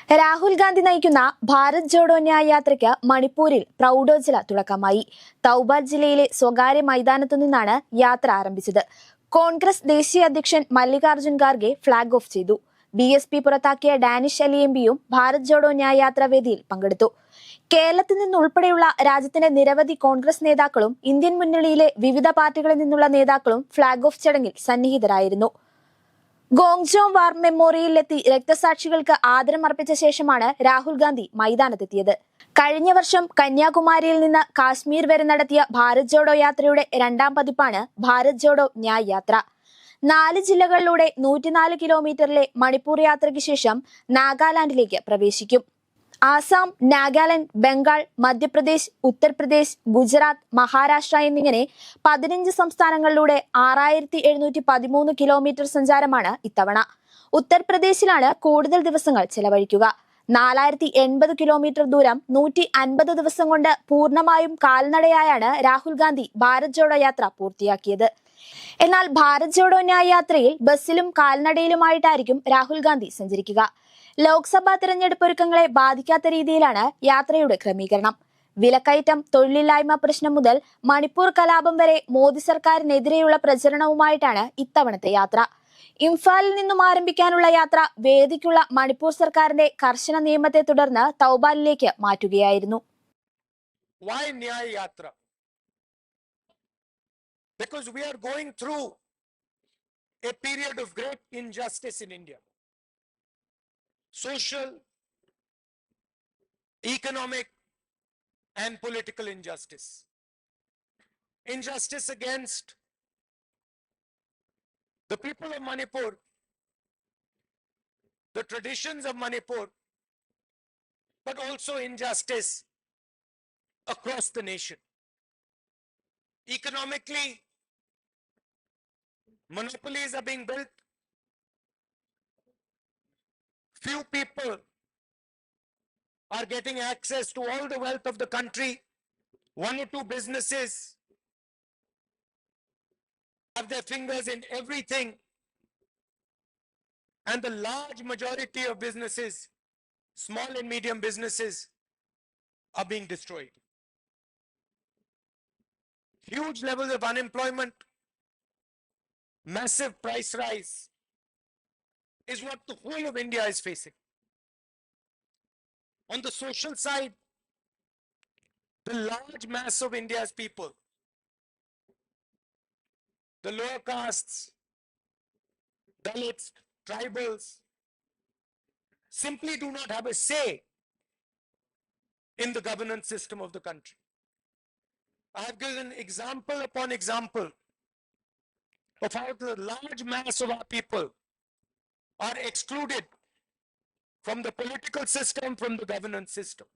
രാഹുൽ ഗാന്ധി നയിക്കുന്ന ഭാരത് ജോഡോ ന്യായ് യാത്രയ്ക്ക് മണിപ്പൂരിൽ പ്രൗഢോജ്വല തുടക്കമായി. തൗബാൽ ജില്ലയിലെ സ്വകാര്യ മൈതാനത്തു നിന്നാണ് യാത്ര ആരംഭിച്ചത്. കോൺഗ്രസ് ദേശീയ അധ്യക്ഷൻ മല്ലികാർജ്ജുൻ ഖാർഗെ ഫ്ളാഗ് ഓഫ് ചെയ്തു. BSP പുറത്താക്കിയ ഡാനിഷ് അലി MPയും ഭാരത് ജോഡോ ന്യായ് യാത്ര വേദിയിൽ പങ്കെടുത്തു. കേരളത്തിൽ നിന്നുൾപ്പെടെയുള്ള രാജ്യത്തിന്റെ നിരവധി കോൺഗ്രസ് നേതാക്കളും ഇന്ത്യൻ മുന്നണിയിലെ വിവിധ പാർട്ടികളിൽ നിന്നുള്ള നേതാക്കളും ഫ്ളാഗ് ഓഫ് ചടങ്ങിൽ സന്നിഹിതരായിരുന്നു. ഗോങ്ജോം വാർ മെമ്മോറിയലിലെത്തി രക്തസാക്ഷികൾക്ക് ആദരമർപ്പിച്ച ശേഷമാണ് രാഹുൽ ഗാന്ധി മൈതാനത്തെത്തിയത്. കഴിഞ്ഞ വർഷം കന്യാകുമാരിയിൽ നിന്ന് കാശ്മീർ വരെ നടത്തിയ ഭാരത് ജോഡോ യാത്രയുടെ രണ്ടാം പതിപ്പാണ് ഭാരത് ജോഡോ ന്യായ് യാത്ര. 4 ജില്ലകളിലൂടെ 104 കിലോമീറ്ററിലെ മണിപ്പൂർ യാത്രയ്ക്ക് ശേഷം നാഗാലാൻഡിലേക്ക് പ്രവേശിക്കും. ആസാം, നാഗാലാൻഡ്, ബംഗാൾ, മധ്യപ്രദേശ്, ഉത്തർപ്രദേശ്, ഗുജറാത്ത്, മഹാരാഷ്ട്ര എന്നിങ്ങനെ 15 സംസ്ഥാനങ്ങളിലൂടെ 6713 കിലോമീറ്റർ സഞ്ചാരമാണ് ഇത്തവണ. ഉത്തർപ്രദേശിലാണ് കൂടുതൽ ദിവസങ്ങൾ ചെലവഴിക്കുക. 4080 കിലോമീറ്റർ ദൂരം 150 ദിവസം കൊണ്ട് പൂർണ്ണമായും കാൽനടയായാണ് രാഹുൽ ഗാന്ധി ഭാരത് ജോഡോ യാത്ര പൂർത്തിയാക്കിയത്. എന്നാൽ ഭാരത് ജോഡോ ന്യായ് യാത്രയിൽ ബസ്സിലും കാൽനടയിലുമായിട്ടായിരിക്കും രാഹുൽ ഗാന്ധി സഞ്ചരിക്കുക. ലോക്സഭാ തെരഞ്ഞെടുപ്പ് ഒരുക്കങ്ങളെ ബാധിക്കാത്ത രീതിയിലാണ് യാത്രയുടെ ക്രമീകരണം. വിലക്കയറ്റം, തൊഴിലില്ലായ്മ പ്രശ്നം മുതൽ മണിപ്പൂർ കലാപം വരെ മോദി സർക്കാരിനെതിരെയുള്ള പ്രചരണവുമായിട്ടാണ് ഇത്തവണത്തെ യാത്ര. ഇംഫാലിൽ നിന്നും ആരംഭിക്കാനുള്ള യാത്ര വേദിക്കുള്ള മണിപ്പൂർ സർക്കാരിന്റെ കർശന നിയമത്തെ തുടർന്ന് തൗബാലിലേക്ക് മാറ്റുകയായിരുന്നു. Why Nyay Yatra? Because we are going through a period of great injustice in India. Social, economic, and political injustice. Injustice against the people of Manipur, the traditions of Manipur, but also injustice across the nation. Economically, monopolies are being built. Few people are getting access to all the wealth of the country. 1 or 2 businesses have their fingers in everything. And the large majority of businesses, small and medium businesses, are being destroyed. Huge levels of unemployment, massive price rise is what the whole of India is facing. On the social side, the large mass of India's people, the lower castes, Dalits, tribals, simply do not have a say in the governance system of the country. I have given example upon example of how the large mass of our people are excluded from the political system, from the governance system.